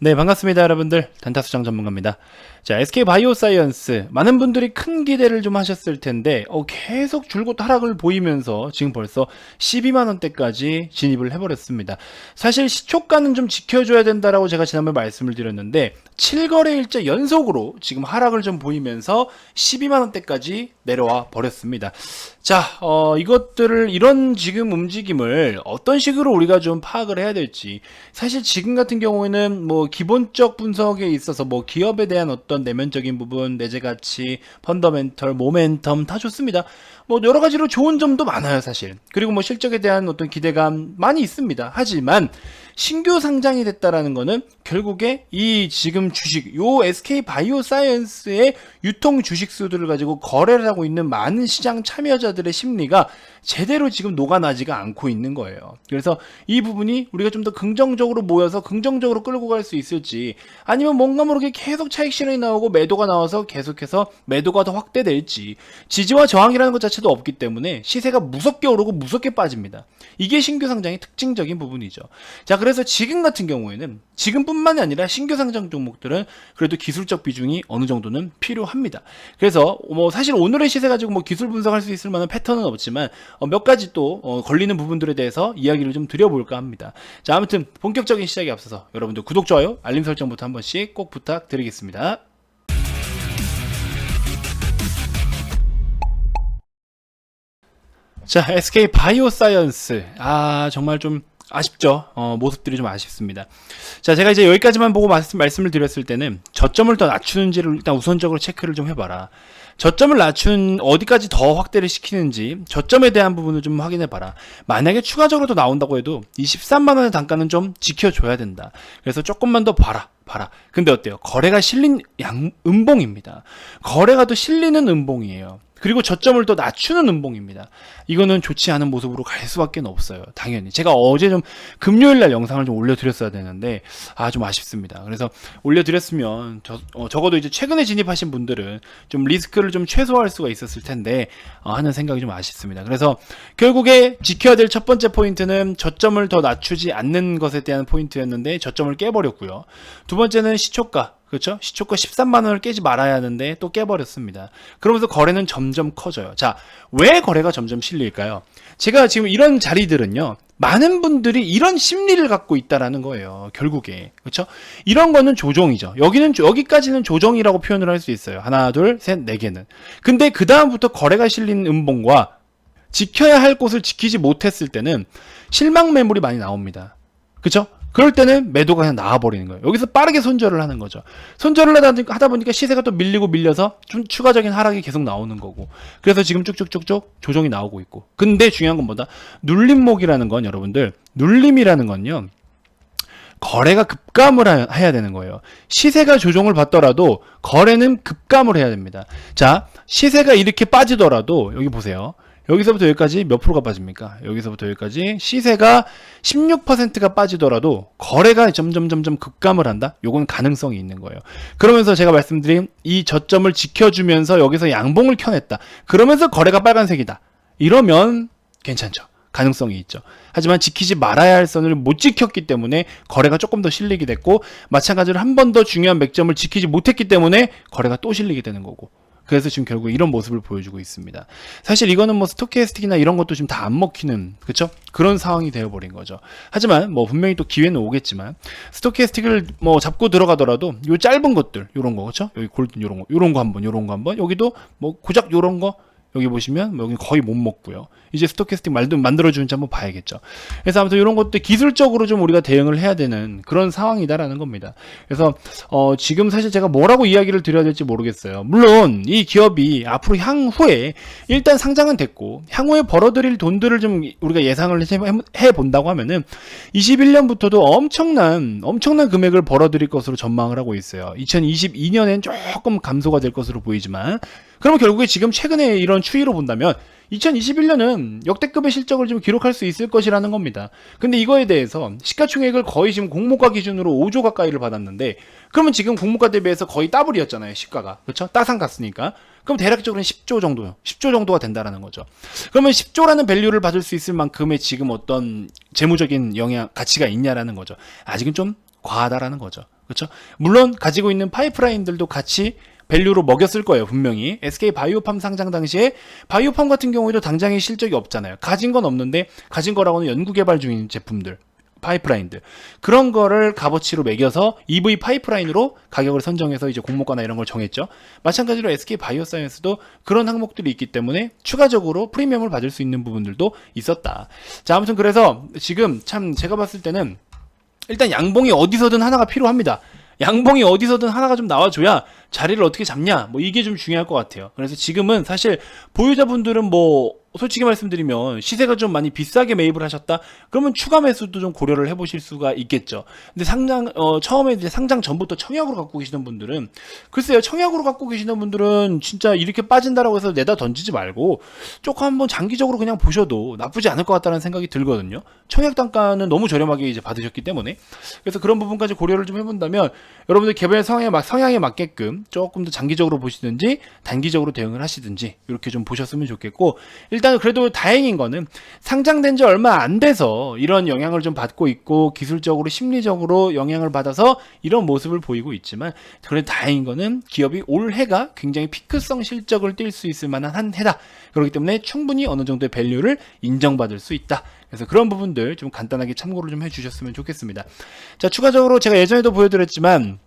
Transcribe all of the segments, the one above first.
네, 반갑습니다, 여러분들. 단타수장 전문가입니다. 자, SK바이오사이언스. 많은 분들이 큰 기대를 좀 하셨을 텐데, 계속 줄곧 하락을 보이면서 지금 벌써 12만원대까지 진입을 해버렸습니다. 사실 시초가는 좀 지켜줘야 된다라고 제가 지난번에 말씀을 드렸는데, 7거래일째 연속으로 지금 하락을 좀 보이면서 12만원대까지 내려와 버렸습니다. 자, 이것들을, 이런 지금 움직임을 어떤 식으로 우리가 좀 파악을 해야 될지. 사실 지금 같은 경우에는 뭐 기본적 분석에 있어서 뭐 기업에 대한 어떤 내면적인 부분, 내재 가치, 펀더멘털, 모멘텀 다 좋습니다. 뭐 여러 가지로 좋은 점도 많아요, 사실. 그리고 뭐 실적에 대한 어떤 기대감 많이 있습니다. 하지만 신규 상장이 됐다라는 거는 결국에 이 지금 주식, 요 SK바이오사이언스의 유통 주식수들을 가지고 거래를 하고 있는 많은 시장 참여자들의 심리가 제대로 지금 녹아나지가 않고 있는 거예요. 그래서 이 부분이 우리가 좀 더 긍정적으로 모여서 긍정적으로 끌고 갈 수 있을지, 아니면 뭔가 모르게 계속 차익 실현이 나오고 매도가 나와서 계속해서 매도가 더 확대될지, 지지와 저항이라는 것 자체도 없기 때문에 시세가 무섭게 오르고 무섭게 빠집니다. 이게 신규 상장의 특징적인 부분이죠. 자, 그래서 지금 같은 경우에는, 지금뿐만이 아니라 신규 상장 종목들은 그래도 기술적 비중이 어느 정도는 필요합니다. 그래서 뭐 사실 오늘의 시세 가지고 뭐 기술 분석할 수 있을 만한 패턴은 없지만 몇 가지 또 걸리는 부분들에 대해서 이야기를 좀 드려볼까 합니다. 자, 아무튼 본격적인 시작에 앞서서 여러분들 구독, 좋아요, 알림 설정부터 한 번씩 꼭 부탁드리겠습니다. 자, SK바이오사이언스. 정말 좀 아쉽죠. 모습들이 좀 아쉽습니다. 자, 제가 이제 여기까지만 보고 말씀을 드렸을 때는 저점을 더 낮추는지를 일단 우선적으로 체크를 좀 해봐라. 저점을 낮춘 어디까지 더 확대를 시키는지 저점에 대한 부분을 좀 확인해봐라. 만약에 추가적으로 더 나온다고 해도 이 13만원의 단가는 좀 지켜줘야 된다. 그래서 조금만 더 봐라. 근데 어때요? 거래가 실린 음봉입니다. 거래가 더 실리는 음봉이에요. 그리고 저점을 더 낮추는 음봉입니다. 이거는 좋지 않은 모습으로 갈 수밖에 없어요. 당연히. 제가 어제 좀 금요일날 영상을 좀 올려드렸어야 되는데 좀 아쉽습니다. 그래서 올려드렸으면 적어도 이제 최근에 진입하신 분들은 좀 리스크를 좀 최소화할 수가 있었을 텐데 하는 생각이 좀 아쉽습니다. 그래서 결국에 지켜야 될 첫 번째 포인트는 저점을 더 낮추지 않는 것에 대한 포인트였는데 저점을 깨버렸고요. 두 번째는 시초가. 그렇죠? 시초가 13만원을 깨지 말아야 하는데 또 깨버렸습니다. 그러면서 거래는 점점 커져요. 자, 왜 거래가 점점 실릴까요? 제가 지금 이런 자리들은요, 많은 분들이 이런 심리를 갖고 있다라는 거예요. 결국에. 그렇죠? 이런 거는 조정이죠. 여기까지는 조정이라고 표현을 할 수 있어요. 하나, 둘, 셋, 네 개는. 근데 그 다음부터 거래가 실린 음봉과 지켜야 할 곳을 지키지 못했을 때는 실망 매물이 많이 나옵니다. 그렇죠? 그럴 때는 매도가 그냥 나와버리는 거예요. 여기서 빠르게 손절을 하는 거죠. 손절을 하다 보니까 시세가 또 밀려서 좀 추가적인 하락이 계속 나오는 거고. 그래서 지금 쭉쭉쭉쭉 조정이 나오고 있고. 근데 중요한 건 뭐다? 눌림목이라는 건 여러분들, 눌림이라는 건요, 거래가 급감을 해야 되는 거예요. 시세가 조정을 받더라도 거래는 급감을 해야 됩니다. 자, 시세가 이렇게 빠지더라도 여기 보세요. 여기서부터 여기까지 몇 프로가 빠집니까? 여기서부터 여기까지 시세가 16%가 빠지더라도 거래가 점점 급감을 한다? 요건 가능성이 있는 거예요. 그러면서 제가 말씀드린 이 저점을 지켜주면서 여기서 양봉을 켜냈다. 그러면서 거래가 빨간색이다. 이러면 괜찮죠. 가능성이 있죠. 하지만 지키지 말아야 할 선을 못 지켰기 때문에 거래가 조금 더 실리게 됐고, 마찬가지로 한 번 더 중요한 맥점을 지키지 못했기 때문에 거래가 또 실리게 되는 거고. 그래서 지금 결국 이런 모습을 보여주고 있습니다. 사실 이거는 뭐 스토캐스틱이나 이런 것도 지금 다 안 먹히는, 그쵸? 그런 상황이 되어버린 거죠. 하지만 뭐 분명히 또 기회는 오겠지만 스토캐스틱을 뭐 잡고 들어가더라도 요 짧은 것들, 요런 거, 그쵸? 여기 골든 요런 거 한번, 여기도 뭐 고작 요런 거, 여기 보시면 여기 거의 못 먹고요. 이제 스토캐스틱 만들어주는지 한번 봐야겠죠. 그래서 아무튼 이런 것들 기술적으로 좀 우리가 대응을 해야 되는 그런 상황이다라는 겁니다. 그래서 지금 사실 제가 뭐라고 이야기를 드려야 될지 모르겠어요. 물론 이 기업이 앞으로 향후에 일단 상장은 됐고 향후에 벌어들일 돈들을 좀 우리가 예상을 해본다고 하면은 21년부터도 엄청난 금액을 벌어들일 것으로 전망을 하고 있어요. 2022년엔 조금 감소가 될 것으로 보이지만, 그러면 결국에 지금 최근에 이런 추이로 본다면 2021년은 역대급의 실적을 좀 기록할 수 있을 것이라는 겁니다. 근데 이거에 대해서 시가총액을 거의 지금 공모가 기준으로 5조 가까이를 받았는데, 그러면 지금 공모가 대비해서 거의 더블이었잖아요, 시가가. 그렇죠? 따상 갔으니까. 그럼 대략적으로는 10조 정도요. 10조 정도가 된다라는 거죠. 그러면 10조라는 밸류를 받을 수 있을 만큼의 지금 어떤 재무적인 가치가 있냐라는 거죠. 아직은 좀 과하다라는 거죠. 그렇죠? 물론 가지고 있는 파이프라인들도 같이 밸류로 먹였을 거예요, 분명히. SK 바이오팜 상장 당시에 바이오팜 같은 경우에도 당장의 실적이 없잖아요. 가진 건 없는데 가진 거라고는 연구 개발 중인 제품들, 파이프라인들, 그런 거를 값어치로 매겨서 EV 파이프라인으로 가격을 선정해서 이제 공모가나 이런 걸 정했죠. 마찬가지로 SK 바이오사이언스도 그런 항목들이 있기 때문에 추가적으로 프리미엄을 받을 수 있는 부분들도 있었다. 자, 아무튼 그래서 지금 참 제가 봤을 때는 일단 양봉이 어디서든 하나가 필요합니다. 양봉이 어디서든 하나가 좀 나와줘야 자리를 어떻게 잡냐, 뭐 이게 좀 중요할 것 같아요. 그래서 지금은 사실 보유자분들은 뭐 솔직히 말씀드리면 시세가 좀 많이 비싸게 매입을 하셨다 그러면 추가 매수도 좀 고려를 해보실 수가 있겠죠. 근데 처음에 이제 상장 전부터 청약으로 갖고 계시는 분들은, 글쎄요, 청약으로 갖고 계시는 분들은 진짜 이렇게 빠진다라고 해서 내다 던지지 말고 조금 한번 장기적으로 그냥 보셔도 나쁘지 않을 것 같다는 생각이 들거든요. 청약 단가는 너무 저렴하게 이제 받으셨기 때문에. 그래서 그런 부분까지 고려를 좀 해본다면 여러분들 개별 성향에 맞게끔 조금 더 장기적으로 보시든지 단기적으로 대응을 하시든지 이렇게 좀 보셨으면 좋겠고, 일단 그래도 다행인 거는 상장된 지 얼마 안 돼서 이런 영향을 좀 받고 있고 기술적으로 심리적으로 영향을 받아서 이런 모습을 보이고 있지만, 그래도 다행인 거는 기업이 올해가 굉장히 피크성 실적을 띌 수 있을 만한 한 해다. 그렇기 때문에 충분히 어느 정도의 밸류를 인정받을 수 있다. 그래서 그런 부분들 좀 간단하게 참고를 좀 해주셨으면 좋겠습니다. 자, 추가적으로 제가 예전에도 보여드렸지만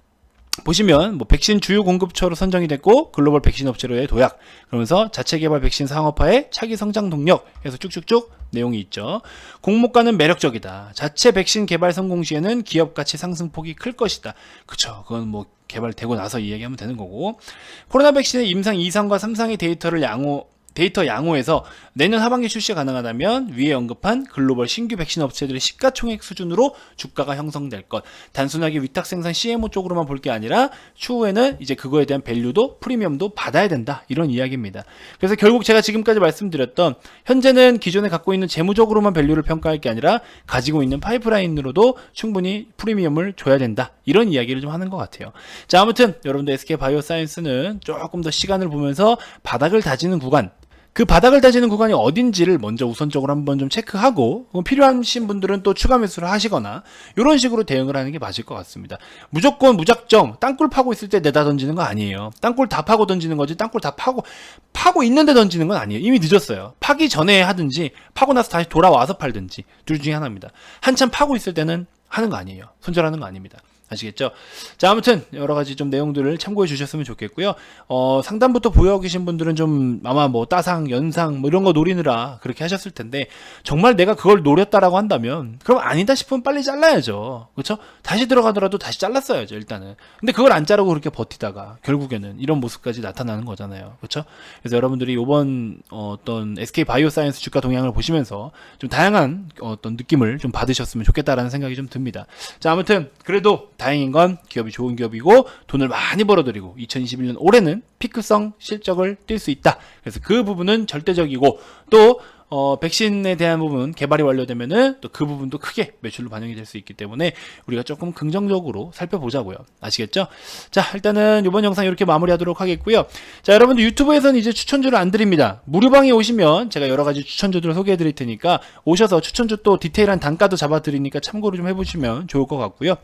보시면 뭐 백신 주요 공급처로 선정이 됐고 글로벌 백신 업체로의 도약, 그러면서 자체 개발 백신 상업화의 차기 성장 동력 해서 쭉쭉쭉 내용이 있죠. 공모가는 매력적이다. 자체 백신 개발 성공 시에는 기업 가치 상승폭이 클 것이다. 그쵸, 그건 뭐 개발되고 나서 이야기하면 되는 거고, 코로나 백신의 임상 2상과 3상의 데이터 양호에서 내년 하반기 출시가 가능하다면 위에 언급한 글로벌 신규 백신 업체들의 시가총액 수준으로 주가가 형성될 것. 단순하게 위탁 생산 CMO 쪽으로만 볼 게 아니라 추후에는 이제 그거에 대한 밸류도 프리미엄도 받아야 된다, 이런 이야기입니다. 그래서 결국 제가 지금까지 말씀드렸던, 현재는 기존에 갖고 있는 재무적으로만 밸류를 평가할 게 아니라 가지고 있는 파이프라인으로도 충분히 프리미엄을 줘야 된다, 이런 이야기를 좀 하는 것 같아요. 자, 아무튼 여러분들 SK 바이오사이언스는 조금 더 시간을 보면서 바닥을 다지는 구간, 그 바닥을 다지는 구간이 어딘지를 먼저 우선적으로 한번 좀 체크하고, 필요하신 분들은 또 추가 매수를 하시거나 이런 식으로 대응을 하는 게 맞을 것 같습니다. 무조건 무작정 땅굴 파고 있을 때 내다 던지는 거 아니에요. 땅굴 다 파고 던지는 거지, 땅굴 다 파고 있는데 던지는 건 아니에요. 이미 늦었어요. 파기 전에 하든지 파고 나서 다시 돌아와서 팔든지 둘 중에 하나입니다. 한참 파고 있을 때는 하는 거 아니에요. 손절하는 거 아닙니다. 아시겠죠? 자, 아무튼 여러 가지 좀 내용들을 참고해 주셨으면 좋겠고요. 상담부터 보유하고 계신 분들은 좀 아마 뭐 따상, 연상 뭐 이런 거 노리느라 그렇게 하셨을 텐데, 정말 내가 그걸 노렸다라고 한다면 그럼 아니다 싶으면 빨리 잘라야죠. 그렇죠? 다시 들어가더라도 다시 잘랐어야죠, 일단은. 근데 그걸 안 자르고 그렇게 버티다가 결국에는 이런 모습까지 나타나는 거잖아요. 그렇죠? 그래서 여러분들이 이번 어떤 SK 바이오사이언스 주가 동향을 보시면서 좀 다양한 어떤 느낌을 좀 받으셨으면 좋겠다라는 생각이 좀 듭니다. 자, 아무튼 그래도 다행인 건 기업이 좋은 기업이고 돈을 많이 벌어들이고 2021년 올해는 피크성 실적을 뛸 수 있다. 그래서 그 부분은 절대적이고, 또 백신에 대한 부분 개발이 완료되면은 또 그 부분도 크게 매출로 반영이 될 수 있기 때문에 우리가 조금 긍정적으로 살펴보자고요. 아시겠죠? 자, 일단은 이번 영상 이렇게 마무리하도록 하겠고요. 자, 여러분들 유튜브에서는 이제 추천주를 안 드립니다. 무료방에 오시면 제가 여러 가지 추천주들을 소개해 드릴 테니까 오셔서 추천주 또 디테일한 단가도 잡아 드리니까 참고를 좀 해보시면 좋을 것 같고요.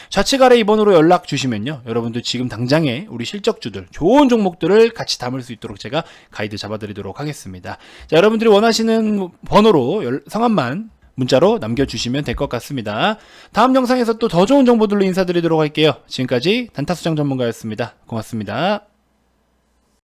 좌측 아래 2번으로 연락 주시면요, 여러분들 지금 당장에 우리 실적주들 좋은 종목들을 같이 담을 수 있도록 제가 가이드 잡아 드리도록 하겠습니다. 자, 여러분들이 원하시는 번호로 성함만 문자로 남겨주시면 될 것 같습니다. 다음 영상에서 또 더 좋은 정보들로 인사드리도록 할게요. 지금까지 단타수장 전문가였습니다. 고맙습니다.